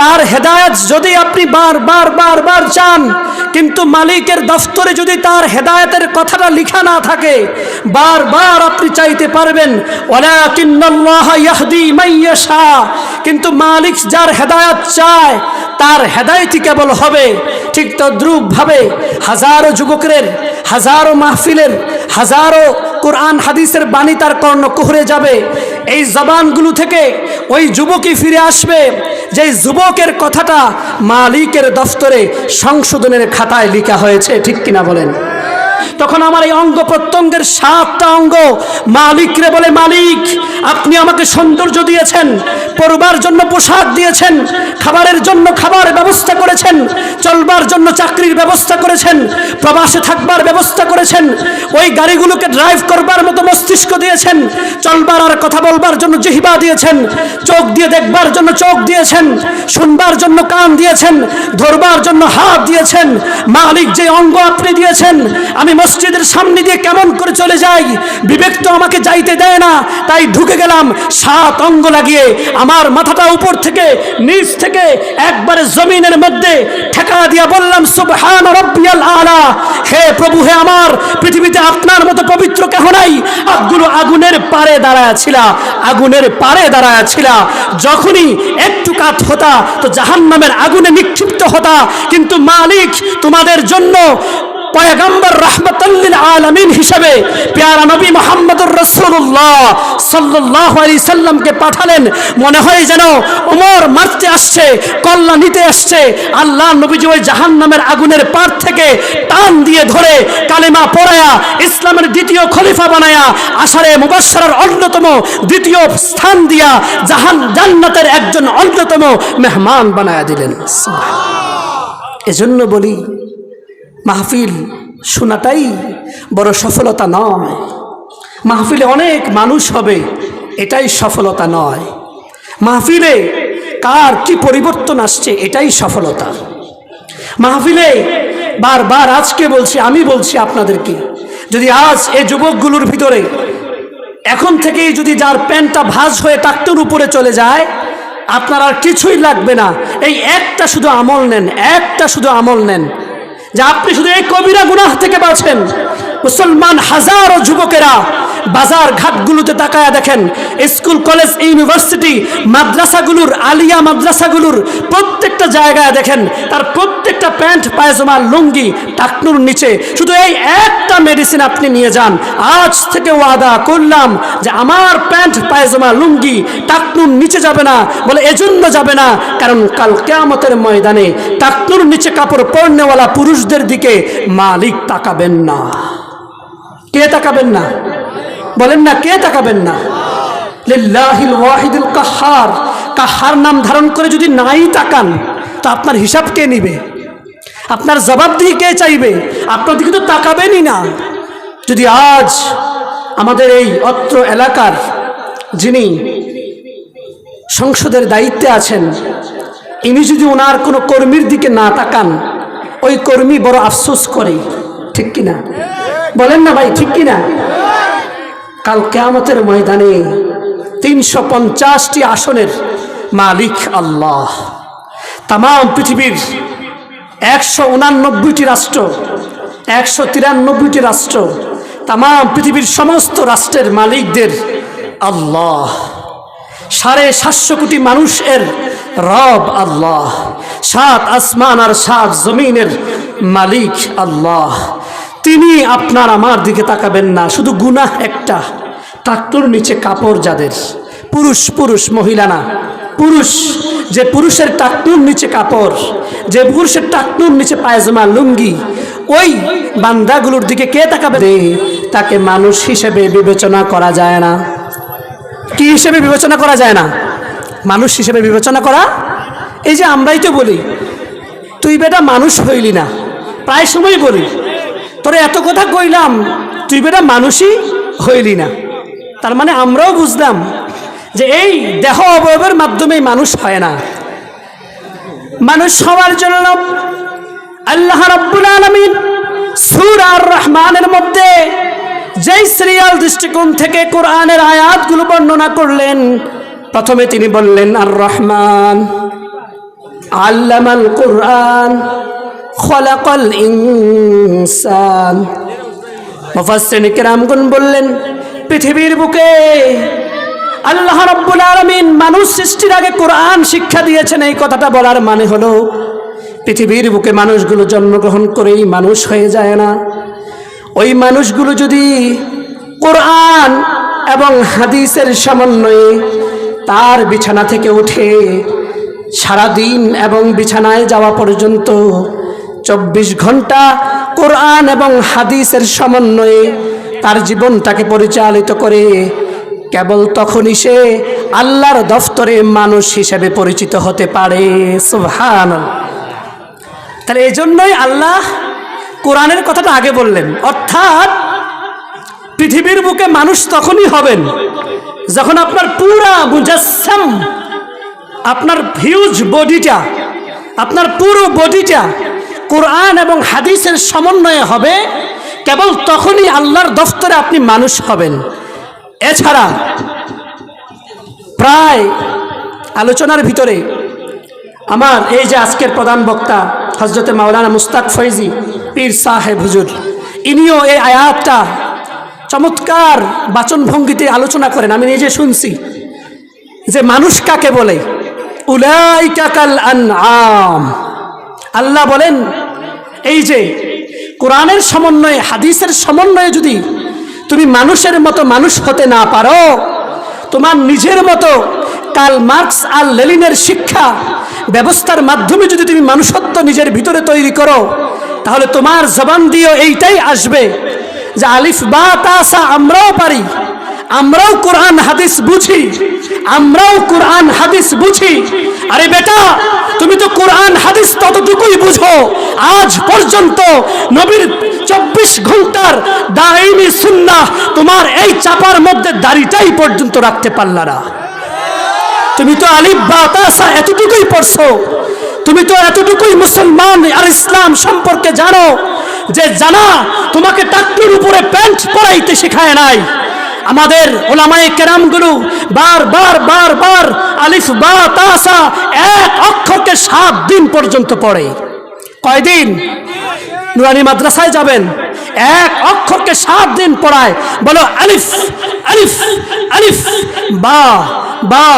তার হেদায়েত যদি আপনি বারবার চান, কিন্তু মালিকের দফতরে যদি তার হেদায়েতের কথাটা লেখা না থাকে, বারবার আপনি চাইতে পারবেন ওয়ালাকিন্নাল্লাহ ইয়াহদি মান ইয়াশা, কিন্তু মালিক যার হেদায়েত চায় তার হেদায়েতই কেবল হবে। ঠিক তদ্রূপভাবে হাজারো যুবকের, হাজারো মাহফিলের, হাজারো কোরআন হাদিসের বাণী তার কর্ণকুহরে যাবে, এই জবানগুলো থেকে ওই যুবকই ফিরে আসবে যে যুবকের কথাটা মালিকের দফতরে সংশোধনের খাতায় লেখা হয়েছে। ঠিক কিনা বলেন? তখন আমার এই অঙ্গ প্রত্যঙ্গের 7টা অঙ্গ মালিক রে বলে, মালিক আপনি আমাকে সৌন্দর্য দিয়েছেন, পরবার জন্য পোশাক দিয়েছেন, খাবারের জন্য খাবার ব্যবস্থা করেছেন, চলবার জন্য চাকরির ব্যবস্থা করেছেন, প্রবাসে থাকবার ব্যবস্থা করেছেন, ওই গাড়িগুলোকে ড্রাইভ করবার মতো মস্তিষ্ক দিয়েছেন, চলবার আর কথা বলবার জন্য জিহ্বা দিয়েছেন, চোখ দিয়ে দেখবার জন্য চোখ দিয়েছেন, শুনবার জন্য কান দিয়েছেন, ধরবার জন্য হাত দিয়েছেন। মালিক যে অঙ্গ আপনি দিয়েছেন, আমি মসজিদের সামনে দিয়ে কেমন করে চলে যাই, বিবেক তো আমাকে যাইতে দেয় না, তাই ঢুকে গেলাম 7 অঙ্গ লাগিয়ে। আমার মাথাটা উপর থেকে নিচ থেকে একবারে জমিনের মধ্যে ঠেকা দিয়া বললাম সুবহান রাব্বিয়াল আলা। হে প্রভু, হে আমার পৃথিবীতে আপনার মতো পবিত্র কেহ নাই। আপগুলো আগুনের পারে দাঁড়ায় ছিল, আগুনের পারে দাঁড়ায় ছিল, যখনই একটু কাত হতা তো জাহান্নামের আগুনে নিক্ষিপ্ত হতা, কিন্তু মালিক তোমাদের জন্য পয়গম্বর রাহমাতুল লিল আলামিন হিসেবে প্যারা নবী মুহাম্মদুর রাসূলুল্লাহ সাল্লাল্লাহু আলাইহি সাল্লামকে পাঠালেন। মনে হয় যেন ওমর মারতে আসছে, কল্লা নিতে আসছে। আল্লাহ নবীজি ওই জাহান্নামের আগুনের পার থেকে টান দিয়ে ধরে কালেমা পড়ায়া ইসলামের দ্বিতীয় খলিফা বানায়া আশারে মুবাশশারার অন্যতম দ্বিতীয় স্থান দিয়া জান্নাতের একজন অন্যতম মেহমান বানায়া দিলেন। এজন্য বলি, মাহফিল শোনাটাই বড় সফলতা নয়, মাহফিলে অনেক মানুষ হবে এটাই সফলতা নয়, মাহফিলে কার কি পরিবর্তন আসছে এটাই সফলতা। মাহফিলে বারবার আজকে বলছি, আমি বলছি আপনাদেরকে, যদি আজ এই যুবকগুলোর ভিতরে এখন থেকেই যদি যার প্যান্টটা ভাঁজ হয়ে টাকটুর উপরে চলে যায়, আপনার আর কিছুই লাগবে না। এই একটা শুধু আমল নেন, একটা শুধু আমল নেন, যে আপনি শুধু এই কবিরা গুনাহ থেকে বাঁচেন। মুসলমান হাজারো যুবকেরা বাজার ঘাটগুলোতে তাকায়া দেখেন, স্কুল কলেজ ইউনিভার্সিটি মাদ্রাসাগুলোর, আলিয়া মাদ্রাসাগুলোর প্রত্যেকটা জায়গায় দেখেন তার প্রত্যেকটা প্যান্ট পায়জামা লুঙ্গি টাকনুর নিচে। শুধু এই একটা মেডিসিন আপনি নিয়ে যান, আজ থেকে ওয়াদা করলাম যে আমার প্যান্ট পায়জামা লুঙ্গি টাকনুর নিচে যাবে না। বলে এজন্য যাবে না কারণ কাল কিয়ামতের ময়দানে টাকনুর নিচে কাপড় পরনেওয়ালা পুরুষদের দিকে মালিক তাকাবেন না। কে তাকাবেন না? বলেন না, কে তাকাবেন না? লিল্লাহিল ওয়াহিদুল কাহ্হার, কাহ্হার নাম ধারণ করে যদি নাই তাকান তো আপনার হিসাব কে নিবে? আপনার জবাবদিহি কে চাইবে? আপনার দিকে তো তাকাবেনই না। যদি আজ আমাদের এই অত্র এলাকার যিনি সংসদের দায়িত্বে আছেন, ইনি যদি ওনার কোনো কর্মীর দিকে না তাকান, ওই কর্মী বড় আফসোস করে। ঠিক কিনা? বলেন না ভাই, ঠিক কিনা? কাল কিয়ামতের ময়দানে 350টি আসনের মালিক আল্লাহ। তাম পৃথিবীর 189টি রাষ্ট্র, 193টি রাষ্ট্র, তাম পৃথিবীর সমস্ত রাষ্ট্রের মালিকদের আল্লাহ। 750 কোটি মানুষের রব আল্লাহ। 7 আসমান আর 7 জমিনের মালিক আল্লাহ। তিনি আপনার আমার দিকে তাকাবেন না। শুধু গুনাহ একটা, টাকটুর নিচে কাপড় যাদের, পুরুষ মহিলা না, পুরুষ, যে পুরুষের টাকটুর নিচে কাপড়, যে পুরুষের টাকটুর নিচে পায়জামা লুঙ্গি, ওই বান্দাগুলোর দিকে কে তাকাবে? তাকে মানুষ হিসেবে বিবেচনা করা যায় না। কি হিসেবে বিবেচনা করা যায় না? মানুষ হিসেবে বিবেচনা করা। এই যে আমরাই তো বলি, তুই বেটা মানুষ হইলি না, প্রায় সময় বলি, তোরে এত কথা কইলাম, তুই বেটা মানুষই হইলি না। তার মানে আমরাও বুঝলাম যে এই দেহ অবয়বের মাধ্যমে মানুষ হয় না। মানুষ হওয়ার জন্য আল্লাহ রাব্বুল আলামিন সূরা আর রহমানের মধ্যে যেই সিরিয়াল দৃষ্টিকোণ থেকে কোরআনের আয়াতগুলো বর্ণনা করলেন, প্রথমে তিনি বললেন আর রহমান, আল্লামাল কুরআন খলাকাল ইনসান। মুফাসসিরিন কিরামগণ বললেন, পৃথিবীর বুকে আল্লাহ রাব্বুল আলামিন মানুষ সৃষ্টির আগে কোরআন শিক্ষা দিয়েছেন। এই কথাটা বলার মানে হলো পৃথিবীর বুকে মানুষগুলো জন্মগ্রহণ করেই মানুষ হয়ে যায় না। ওই মানুষগুলো যদি কোরআন এবং হাদিসের সমন্বয়ে তার বিছানা থেকে উঠে সারাদিন এবং বিছানায় যাওয়া পর্যন্ত 24 ঘন্টা কোরআন এবং হাদিসের সমন্বয়ে তার জীবনটাকে পরিচালিত করে, কেবল তখনই সে আল্লাহর দফতরে মানুষ হিসেবে পরিচিত হতে পারে। সুবহানাল্লাহ। তাহলে এই জন্যই আল্লাহ কোরআনের কথাটা আগে বললেন। অর্থাৎ পৃথিবীর বুকে মানুষ তখনই হবেন যখন আপনার পুরা মুজাসসাম, আপনার হিউজ বডিটা, আপনার পুরো বডিটা কোরআন এবং হাদিসের সমন্বয়ে হবে। কেবল তখনই আল্লাহর দফতরে আপনি মানুষ হবেন। এছাড়া প্রায় আলোচনার ভিতরে আমার এই যে আজকের প্রধান বক্তা হযরতে মাওলানা মুস্তাক ফয়জি পীর সাহেব হুজুর, ইনিও এই আয়াতটা চমৎকার বাচনভঙ্গিতে আলোচনা করেন। আমি নিজে শুনছি যে মানুষ কাকে বলে, উলাইকা কাল আনআম। আল্লাহ বলেন এই যে কোরআনের সমন্বয়ে হাদিসের সমন্বয়ে যদি তুমি মানুষের মতো মানুষ হতে না পারো, তোমার নিজের মতো কার্ল মার্কস আর লেনিনের শিক্ষা ব্যবস্থার মাধ্যমে যদি তুমি মানুষত্ব নিজের ভিতরে তৈরি করো, তাহলে তোমার জবান দিয়েও এইটাই আসবে যে আলিফ বা তা সা আমরাও পারি, আমরাও কোরআন হাদিস বুঝি, আমরাও কোরআন হাদিস বুঝি। আরে বেটা, তুমি তো কোরআন হাদিস ততটুকুই বুঝো, আজ পর্যন্ত নবীর 24 ঘন্টার দাইমি সুন্নাহ তোমার এই চাপার মধ্যে দাড়িটাই পর্যন্ত রাখতে পারলা না। তুমি তো আলিফ বা তা সা এতটুকুই পড়ছো, তুমি তো এতটুকুই মুসলমান আর ইসলাম সম্পর্কে জানো যে জানা তোমাকে টাকলুর উপরে প্যান্ট পরাইতে শেখায় নাই। আমাদের ওলামায়ে কেরামগুলো বার আলিফ বা তা সা এক অক্ষরকে 7 দিন পর্যন্ত পড়ে। কয়দিন? নুরানি মাদ্রাসায় যাবেন, এক অক্ষরকে 7 দিন পড়ায়। বলো আলিফ আলিফ আলিফ বা বা,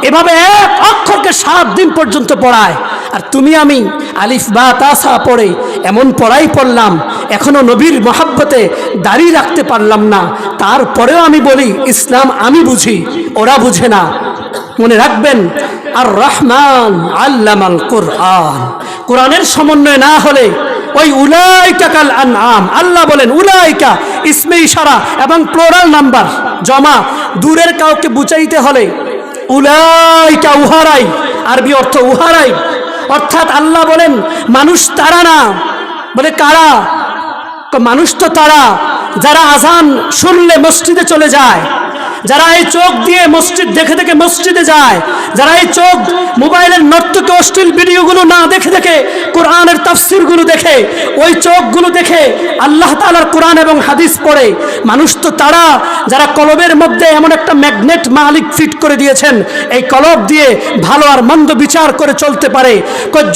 এভাবে এক অক্ষরকে 7 দিন পর্যন্ত পড়ায়। আর তুমি আমি আলিফ বা তা সা পড়ে এমন পড়াই পড়লাম, এখনো নবীর মহাব্বতে দাড়ি রাখতে পারলাম না। তারপরেও আমি বলি ইসলাম আমি বুঝি, ওরা বুঝে না। মনে রাখবেন, আর রহমান আল্লামাল কুরআন, কোরআনের সমন্বয় না হলে ওই উলাইকা কাল আনআম। আল্লাহ বলেন উলাইকা ইসমে ইশারা এবং প্লুরাল নাম্বার জমা, দূরের কাউকে বুঝাইতে হলে উলাইকা উহারাই, আরবি অর্থ উহারাই। অর্থাৎ আল্লাহ বলেন মানুষ তারা না। বলে কারা? মানুষ তো তারা যারা আজান শুনলে মসজিদে চলে যায়, যারা এই চোখ দিয়ে মসজিদ দেখে দেখে মসজিদে যায়, যারা এই চোখ মোবাইলের নর্তকী অশ্লীল ভিডিওগুলো না দেখে দেখে কোরআনের তাফসিরগুলো দেখে, ওই চোখগুলো দেখে আল্লাহ তাআলার কোরআন এবং হাদিস পড়ে। মানুষ তো তারা যারা কলবের মধ্যে এমন একটা ম্যাগনেট মালিক ফিট করে দিয়েছেন, এই কলব দিয়ে ভালো আর মন্দ বিচার করে চলতে পারে।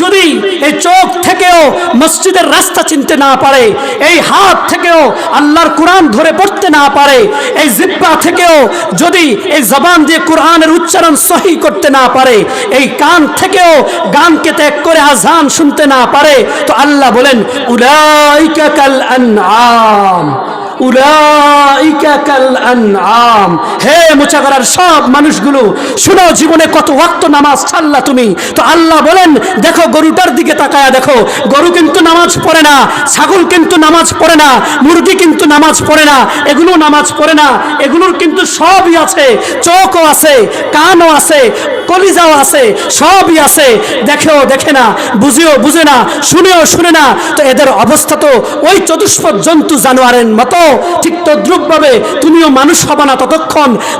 যদি এই চোখ থেকেও মসজিদের রাস্তা চিনতে না পারে, এই হাত থেকেও আল্লাহর কোরআন ধরে পড়তে না পারে, এই জিহ্বা থেকেও যদি এই জবান দিয়ে কোরআনের উচ্চারণ সহি করতে না পারে, এই কান থেকেও গানকে ত্যাগ করে আজান শুনতে না পারে, তো আল্লাহ বলেন উলাইকা কাল আনআম, উলাইকা কাল আনআম। হে মুচাগরার সব মানুষগুলো শুনো, জীবনে কত ওয়াক্ত নামাজ ছাড়লা তুমি? তো আল্লাহ বলেন দেখো গরুটার দিকে তাকায়া দেখো, গরু কিন্তু নামাজ পড়ে না, ছাগল কিন্তু নামাজ পড়ে না, মুরগি কিন্তু নামাজ পড়ে না, এগুলো নামাজ পড়ে না। এগুলোর কিন্তু সবই আছে, চোখও আছে, কানও আছে, কলিজাও আছে, সবই আছে। দেখেও দেখে না, বুঝেও বুঝে না, শুনেও শুনে না। তো এদের অবস্থা তো ওই চতুষ্পদ জন্তু জানোয়ারের মতো। ঠিক তদ্রূপভাবে তুমিও মানুষ হবে না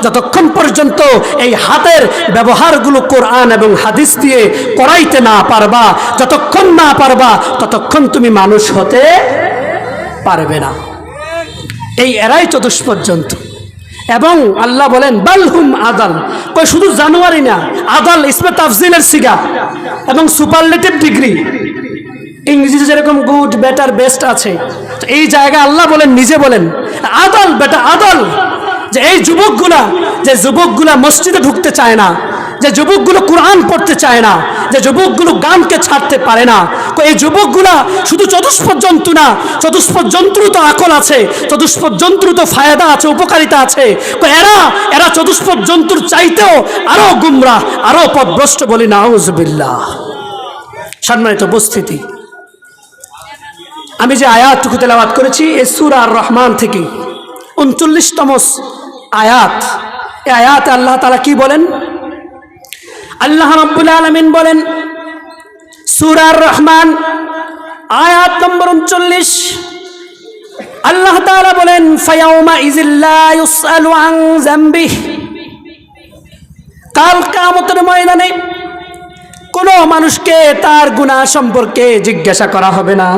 যতক্ষণ পর্যন্ত এই হাতের ব্যবহারগুলো কোরআন এবং হাদিস দিয়ে করাইতে না পারবা। যতক্ষণ না পারবা ততক্ষণ তুমি মানুষ হতে পারবে না। এই এরাই চতুষ্পদ জন্তু। এবং আল্লাহ বলেন বালহুম আদাল, কই শুধু জানুয়ারি না, আদাল ইসমে তাফজিলের সিগা এবং সুপারলেটিভ ডিগ্রি। ইংরেজিতে যেরকম গুড, বেটার, বেস্ট আছে, তো এই জায়গায় আল্লাহ বলেন, নিজে বলেন আদল, বেটা আদল। যে এই যুবকগুলা মসজিদে ঢুকতে চায় না, যে যুবকগুলো কোরআন পড়তে চায় না, যে যুবকগুলো গানকে ছাড়তে পারে না, এই যুবকগুলা শুধু চতুষ্পদ জন্তু না, চতুষ্পদ জন্তুর তো আকল আছে, চতুষ্পদ জন্তুর তো ফায়দা আছে, উপকারিতা আছে। এরা চতুষ্পদ জন্তুর চাইতেও আরো গুমরাহ, আরো পথভ্রষ্ট, বলি নাউজুবিল্লাহ। সম্মানিত উপস্থিতি, আমি যে আয়াতটুকু তেলাওয়াত করেছি এই সূরা আর রহমান থেকে 39তম আয়াত। এই আয়াতে আল্লাহ তাআলা কি বলেন? আল্লাহ রাব্বুল আলামিন বলেন সূরা আর রহমান আয়াত নম্বর 39, আল্লাহ তাআলা বলেন ফায়াউমা ইজিল্লা ইউসআলু আন যামবিহি, কাল কিয়ামতের ময়দানে কোনো মানুষকে তার গুনাহ সম্পর্কে জিজ্ঞাসা করা হবে না।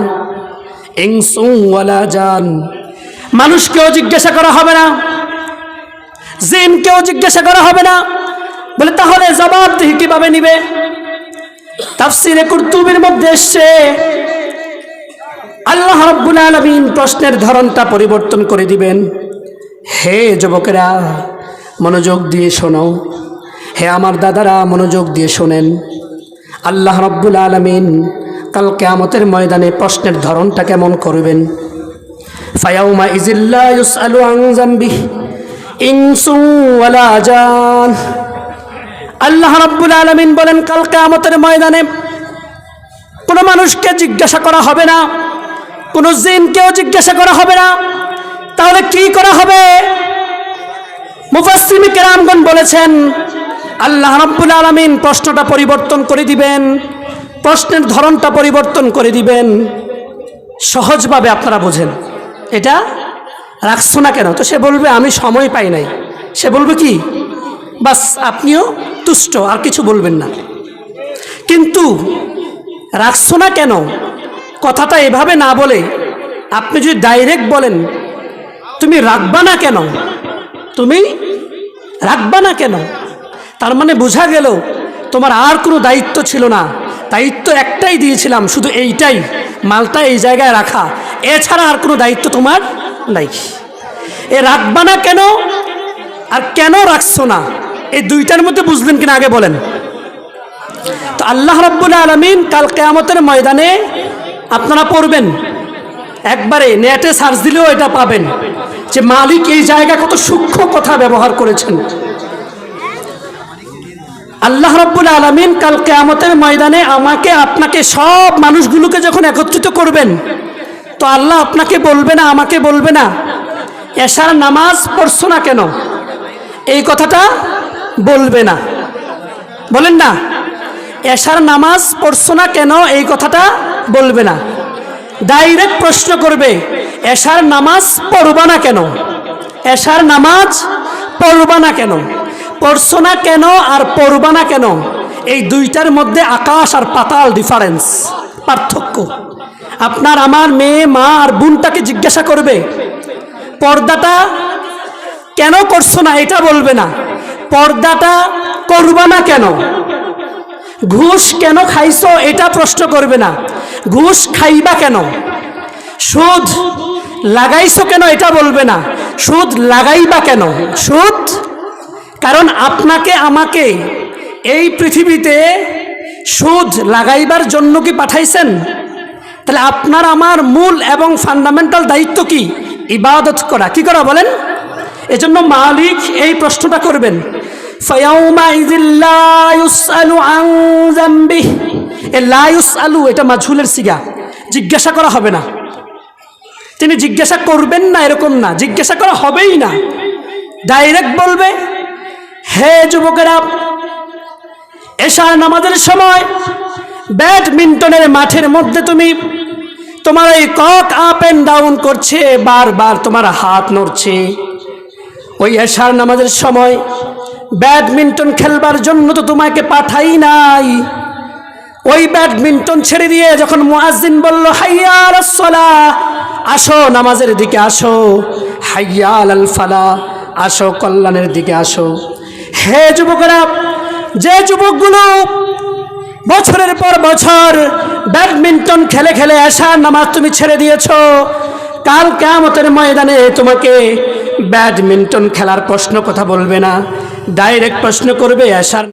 ইনসু ওয়ালা জান, মানুষকেও জিজ্ঞাসা করা হবে না, জিনকেও জিজ্ঞাসা করা হবে না। বলে তাহলে জবাবদিহি কিভাবে নিবে? তাফসিরে কুরতুবির মধ্যে এসেছে আল্লাহ রাব্বুল আলামিন প্রশ্নের ধরনটা পরিবর্তন করে দিবেন। হে যুবকেরা মনোযোগ দিয়ে শোনো, হে আমার দাদারা মনোযোগ দিয়ে শোনেন। আল্লাহ রাব্বুল আলামিন কাল কিয়ামতের ময়দানে প্রশ্নের ধরনটা কেমন করবেন? ফায়াউমা ইজিল্লা ইউসআলু আন যামবিহি ইনসু ওয়ালা জান। আল্লাহ রাব্বুল আলামিন বলেন কাল কিয়ামতের ময়দানে কোনো মানুষকে জিজ্ঞাসা করা হবে না, কোনো জিনকেও জিজ্ঞাসা করা হবে না। তাহলে কি করা হবে? মুফাসসিরিন কেরামগণ বলেছেন আল্লাহ রাব্বুল আলামিন প্রশ্নটা পরিবর্তন করে দিবেন, প্রশ্নের ধরনটা পরিবর্তন করে দিবেন। সহজভাবে আপনারা বোঝেন, এটা রাখছো না কেন? তো সে বলবে আমি সময় পাই নাই। সে বলবে কি? বাস আপনিও তুষ্ট, আর কিছু বলবেন না। কিন্তু রাখছো না কেন কথাটা এভাবে না বলে আপনি যদি ডাইরেক্ট বলেন তুমি রাখবা না কেন, তুমি রাখবা না কেন, তার মানে বোঝা গেল তোমার আর কোনো দায়িত্ব ছিল না। দায়িত্ব একটাই দিয়েছিলাম, শুধু এইটাই, মালটা এই জায়গায় রাখা, এছাড়া আর কোনো দায়িত্ব তোমার নাই। এ রাখবা না কেন আর কেন রাখছো না, এই দুইটার মধ্যে বুঝলেন কিনা আগে বলেন। তো আল্লাহ রাব্বুল আলামিন কাল কিয়ামতের ময়দানে আপনারা পড়বেন, একবারে নেটে সার্চ দিলেও এটা পাবেন যে মালিক এই জায়গায় কত সূক্ষ্ম কথা ব্যবহার করেছেন। আল্লাহ রাব্বুল আলামিন কাল কিয়ামতের ময়দানে আমাকে আপনাকে সব মানুষগুলোকে যখন একত্রিত করবেন, তো আল্লাহ আপনাকে বলবে না, আমাকে বলবে না এশার নামাজ পড়ছো না কেন, এই কথাটা বলবে না। বলেন না, এশার নামাজ পড়ছো না কেন এই কথাটা বলবে না। ডাইরেক্ট প্রশ্ন করবে এশার নামাজ পড়বা না কেন, এশার নামাজ পড়বা না কেন। পড়ছো না কেন আর পড়বা না কেন, এই দুইটার মধ্যে আকাশ আর পাতাল ডিফারেন্স, পার্থক্য। আপনার আমার মেয়ে, মা আর বোনটাকে জিজ্ঞাসা করবে পর্দাটা কেন করছো না, এটা বলবে না। পর্দাটা করবা না কেন, ঘুষ কেন খাইছো এটা প্রশ্ন করবে না। ঘুষ খাইবা কেন, সুদ লাগাইছো কেন এটা বলবে না। সুদ লাগাইবা কেন, সুদ, কারণ আপনাকে আমাকে এই পৃথিবীতে সুদ লাগাইবার জন্য কি পাঠাইছেন? তাহলে আপনার আমার মূল এবং ফান্ডামেন্টাল দায়িত্ব কি? ইবাদত করা। কি করা বলেন? এজন্য মালিক এই প্রশ্নটা করবেন, ফায়াউমা ইযিল্লা ইউসআলু আন যামবিহি। এ লা ইউসআলু এটা মাজহুলের সিগা, জিজ্ঞাসা করা হবে না। তিনি জিজ্ঞাসা করবেন না এরকম না, জিজ্ঞাসা করা হবেই না। ডাইরেক্ট বলবে হে যুবকেরা, এশার নামাজের সময় ব্যাডমিন্টনের মাঠের মধ্যে তুমি তোমার এই কক আপ এন্ড ডাউন করছে, বারবার তোমার হাত নড়ছে। ওই এশার নামাজের সময় ব্যাডমিন্টন খেলবার জন্য তো তোমাকে পাঠাই নাই। ওই ব্যাডমিন্টন ছেড়ে দিয়ে যখন মুয়াজ্জিন বলল হাইয়া আলাস সালাহ, আসো নামাজের দিকে আসো, হাইয়া আলাল ফালাহ, আসো, কল্যাণের দিকে আসো। হে যুবকেরা, যে যুবকগুলো বছরের পর বছর ব্যাডমিন্টন খেলে খেলে এশার নামাজ তুমি ছেড়ে দিয়েছো, কাল কিয়ামতের ময়দানে তোমাকে ব্যাডমিন্টন খেলার প্রশ্ন কথা বলবে না, ডাইরেক্ট প্রশ্ন করবে এশার